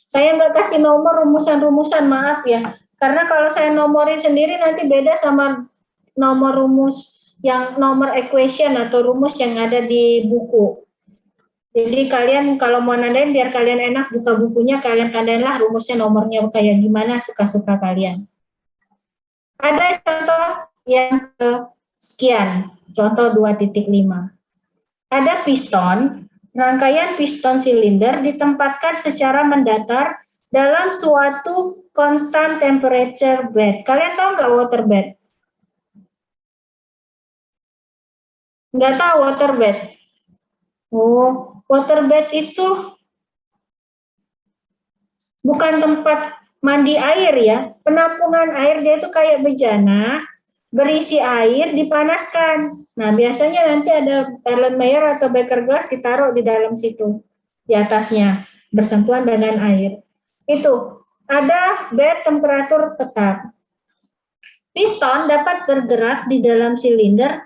Saya nggak kasih nomor rumusan-rumusan, maaf ya. Karena kalau saya nomorin sendiri nanti beda sama nomor rumus yang nomor equation atau rumus yang ada di buku. Jadi kalian kalau mau nandain biar kalian enak buka bukunya, kalian tandainlah rumusnya nomornya kayak gimana suka-suka kalian. Ada contoh yang sekian, contoh 2.5. Ada piston, rangkaian piston silinder ditempatkan secara mendatar dalam suatu constant temperature bed. Kalian tahu nggak water bed? Nggak tahu water bed? Oh, waterbed itu bukan tempat mandi air ya, penampungan air. Dia itu kayak bejana, berisi air, dipanaskan. Nah, biasanya nanti ada Erlenmeyer atau Beker glass ditaruh di dalam situ, di atasnya, bersentuhan dengan air. Itu, ada bed temperatur tetap. Piston dapat bergerak di dalam silinder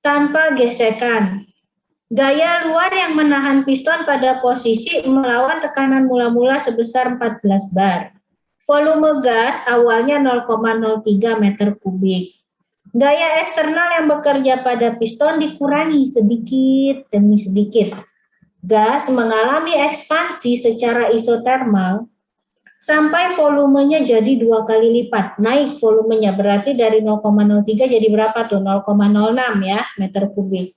tanpa gesekan. Gaya luar yang menahan piston pada posisi melawan tekanan mula-mula sebesar 14 bar. Volume gas awalnya 0,03 meter kubik. Gaya eksternal yang bekerja pada piston dikurangi sedikit demi sedikit. Gas mengalami ekspansi secara isotermal sampai volumenya jadi 2 kali lipat. Naik volumenya, berarti dari 0,03 jadi berapa tuh? 0,06 ya meter kubik.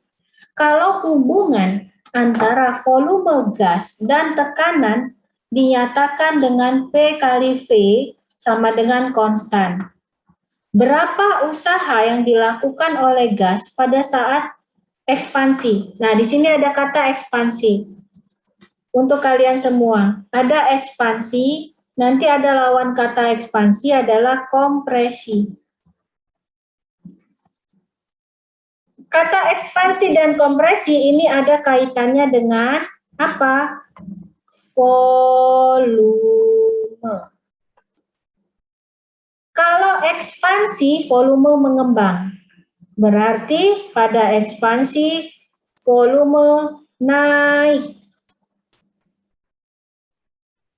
Kalau hubungan antara volume gas dan tekanan dinyatakan dengan P kali V sama dengan konstan. Berapa usaha yang dilakukan oleh gas pada saat ekspansi? Nah, di sini ada kata ekspansi. Untuk kalian semua, ada ekspansi, nanti ada lawan kata ekspansi adalah kompresi. Kata ekspansi dan kompresi ini ada kaitannya dengan apa? Volume. Kalau ekspansi, volume mengembang. Berarti pada ekspansi, volume naik.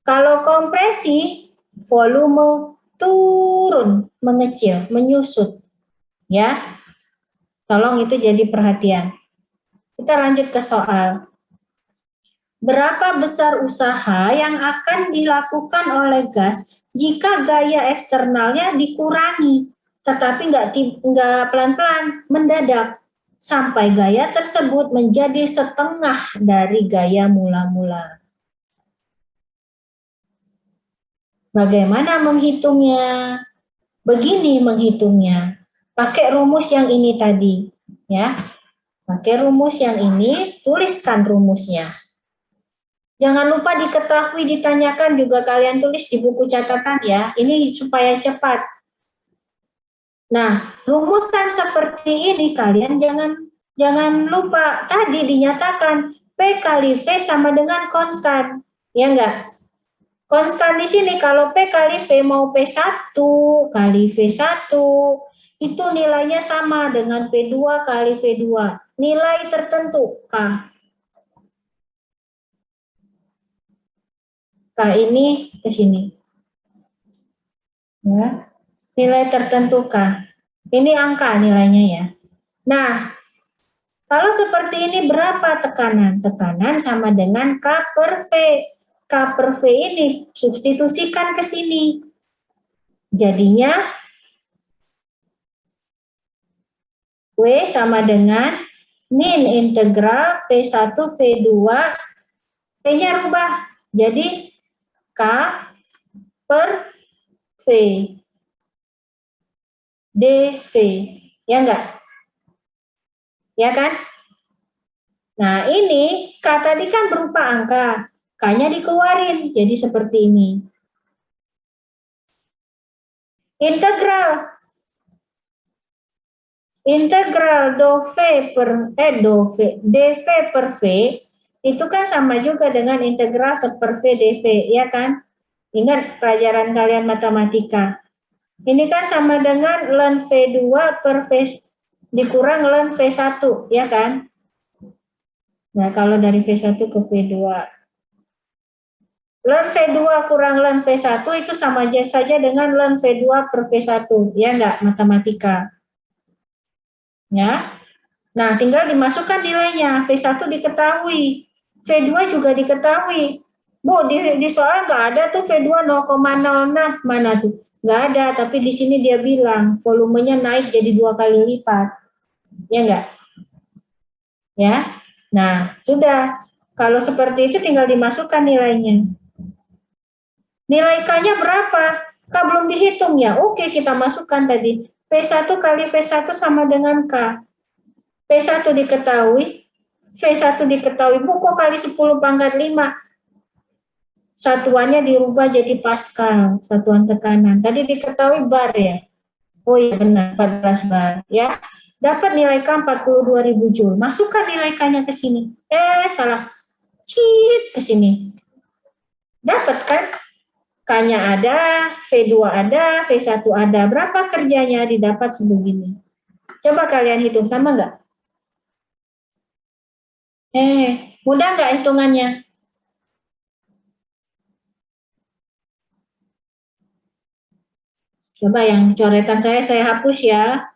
Kalau kompresi, volume turun, mengecil, menyusut. Ya. Tolong itu jadi perhatian. Kita lanjut ke soal. Berapa besar usaha yang akan dilakukan oleh gas jika gaya eksternalnya dikurangi, tetapi nggak pelan-pelan, mendadak, sampai gaya tersebut menjadi setengah dari gaya mula-mula. Bagaimana menghitungnya? Begini menghitungnya. Pakai rumus yang ini tadi, ya. Pakai rumus yang ini, tuliskan rumusnya. Jangan lupa diketahui, ditanyakan juga kalian tulis di buku catatan ya. Ini supaya cepat. Nah, rumusan seperti ini kalian jangan lupa tadi dinyatakan P kali V sama dengan konstan. Ya enggak? Konstan di sini kalau P kali V mau P1 kali V1 itu nilainya sama dengan P2 kali V2. Nilai tertentu K. K ini ke sini. Ya. Nilai tertentu K. Ini angka nilainya ya. Nah, kalau seperti ini berapa tekanan? Tekanan sama dengan K per V. K per V ini substitusikan ke sini. Jadinya W sama dengan min integral P1 V2. P-nya rubah. Jadi K per V. dV. Ya enggak? Ya kan? Nah, ini K tadi kan berupa angka. K-nya dikeluarin, jadi seperti ini. Integral dV per V itu kan sama juga dengan integral 1 per V dV, ya kan? Ingat pelajaran kalian matematika. Ini kan sama dengan ln V2 per V dikurang ln V1, ya kan? Nah, kalau dari V1 ke V2. Ln V2 kurang ln V1 itu sama saja dengan ln V2 per V1, ya enggak, matematika. Ya. Nah, tinggal dimasukkan nilainya. V1 diketahui, V2 juga diketahui. Bu, di soal nggak ada tuh V2 0,06, mana tuh? Nggak ada, tapi di sini dia bilang volumenya naik jadi 2 kali lipat. Ya enggak? Ya. Nah, sudah. Kalau seperti itu tinggal dimasukkan nilainya. Nilai K-nya berapa? K belum dihitung ya? Oke, kita masukkan tadi. P1 kali V1 sama dengan K. P1 diketahui, V1 diketahui. Bu, kok kali 10 pangkat 5? Satuannya dirubah jadi Pascal, satuan tekanan. Tadi diketahui bar ya? Oh iya benar, 14 bar. Ya, dapat nilai K 42.000 Joule. Masukkan nilai K-nya ke sini. Salah. Cit, ke sini. Dapat kan? K-nya ada, V2 ada, V1 ada. Berapa kerjanya didapat sebegini? Coba kalian hitung, sama nggak? Mudah nggak hitungannya? Coba yang coretan saya hapus ya.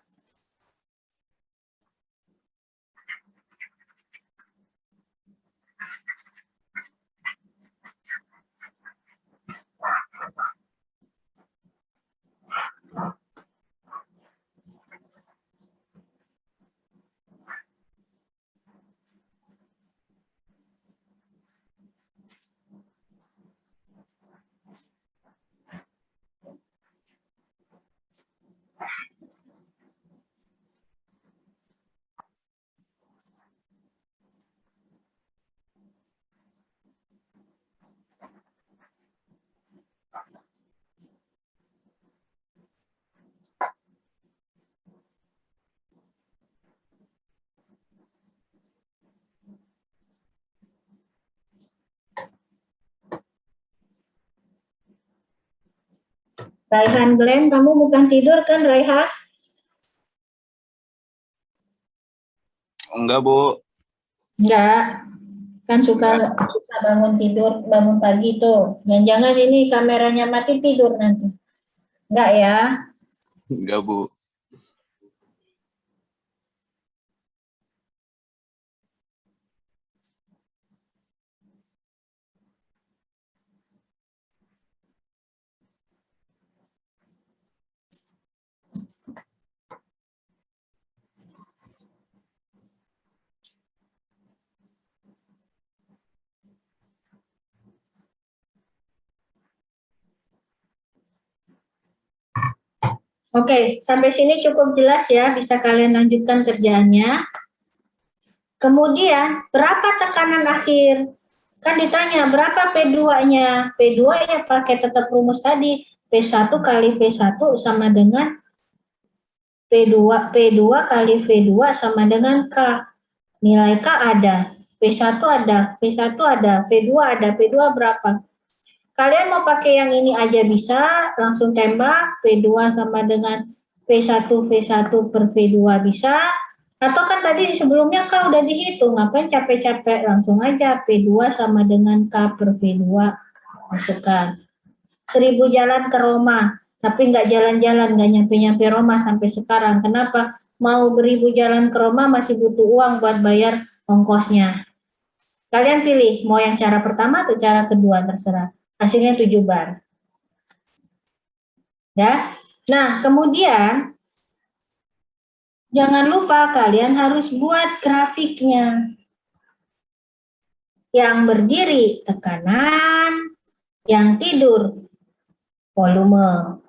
Raihan Glenn, kamu bukan tidur kan Raihan? Enggak, Bu. Enggak. Kan suka bangun tidur, bangun pagi tuh. Jangan-jangan ini kameranya mati tidur nanti. Enggak ya? Enggak, Bu. Oke, sampai sini cukup jelas ya, bisa kalian lanjutkan kerjaannya. Kemudian, berapa tekanan akhir? Kan ditanya, berapa P2-nya? P2 ya pakai tetap rumus tadi, P1 kali V1 sama dengan P2 kali V2 sama dengan K. Nilai K ada, P1 ada, P1 ada, V2 ada, P2 berapa? Kalian mau pakai yang ini aja bisa, langsung tembak, P2 sama dengan P1 V1 per V2 bisa, atau kan tadi sebelumnya K udah dihitung, ngapain capek-capek, langsung aja P2 sama dengan K per V2, masukkan. 1000 jalan ke Roma, tapi nggak jalan-jalan, nggak nyampe-nyampe Roma sampai sekarang. Kenapa? Mau beribu jalan ke Roma masih butuh uang buat bayar ongkosnya. Kalian pilih, mau yang cara pertama atau cara kedua, terserah. Hasilnya 7 bar. Ya. Nah, kemudian jangan lupa kalian harus buat grafiknya. Yang berdiri tekanan, yang tidur volume.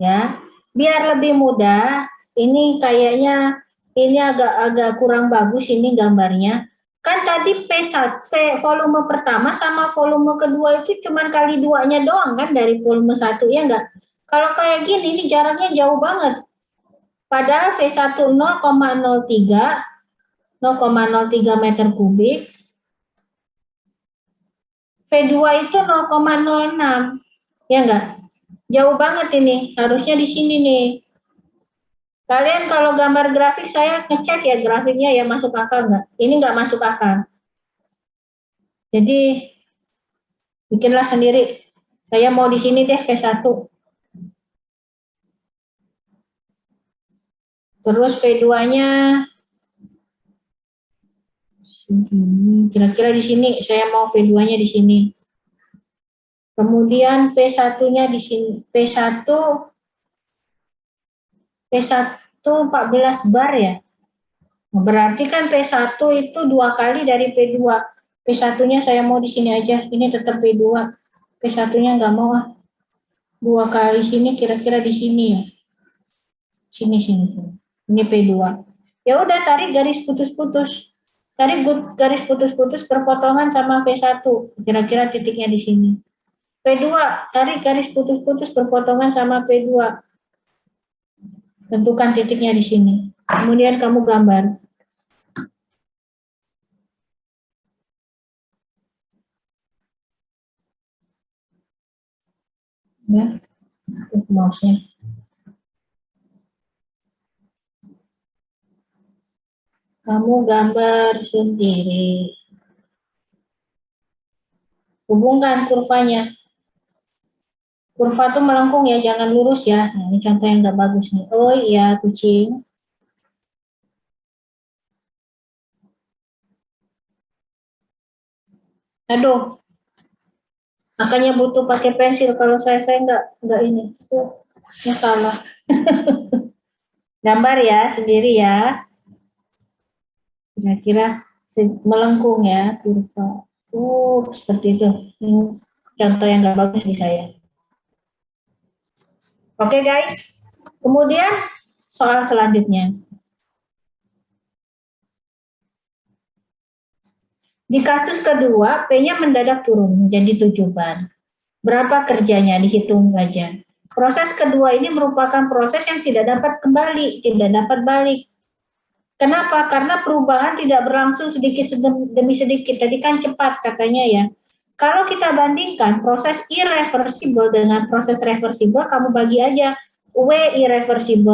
Ya. Biar lebih mudah, ini kayaknya ini agak kurang bagus ini gambarnya. Kan tadi P1, volume pertama sama volume kedua itu cuma kali 2-nya doang kan dari volume 1, ya enggak? Kalau kayak gini, ini jaraknya jauh banget. Padahal V1 0,03 meter kubik, V2 itu 0,06, ya enggak? Jauh banget ini, harusnya di sini nih. Kalian kalau gambar grafik saya ngecek ya grafiknya ya masuk akal nggak? Ini nggak masuk akal. Jadi Bikinlah sendiri. Saya mau di sini deh V1. Terus V2-nya kira-kira di sini. Saya mau V2-nya di sini. Kemudian P1-nya di sini. P1 14 bar ya. Berarti kan P1 itu 2 kali dari P2. P1-nya saya mau di sini aja. Ini tetap P2. P1-nya nggak mau 2 kali sini, kira-kira di sini ya. Sini. Ini P2. Ya udah, tarik garis putus-putus. Tarik garis putus-putus perpotongan sama P1. Kira-kira titiknya di sini. P2, tarik garis putus-putus perpotongan sama P2. Tentukan titiknya di sini. Kemudian kamu gambar. Ya, mouse-nya. Kamu gambar sendiri. Hubungkan kurvanya. Kurva tuh melengkung ya, jangan lurus ya. Nah, ini contoh yang nggak bagus nih. Oh iya, kucing. Aduh, makanya butuh pakai pensil. Kalau saya nggak ini. Ini salah. Gambar ya, sendiri ya. Kira-kira melengkung ya, kurva. Seperti itu. Ini contoh yang nggak bagus di saya. Oke guys, kemudian soal selanjutnya. Di kasus kedua, P-nya mendadak turun menjadi 7 bar. Berapa kerjanya? Dihitung saja. Proses kedua ini merupakan proses yang tidak dapat kembali, tidak dapat balik. Kenapa? Karena perubahan tidak berlangsung sedikit demi sedikit. Tadi kan cepat katanya ya. Kalau kita bandingkan proses irreversible dengan proses reversible, kamu bagi aja W irreversible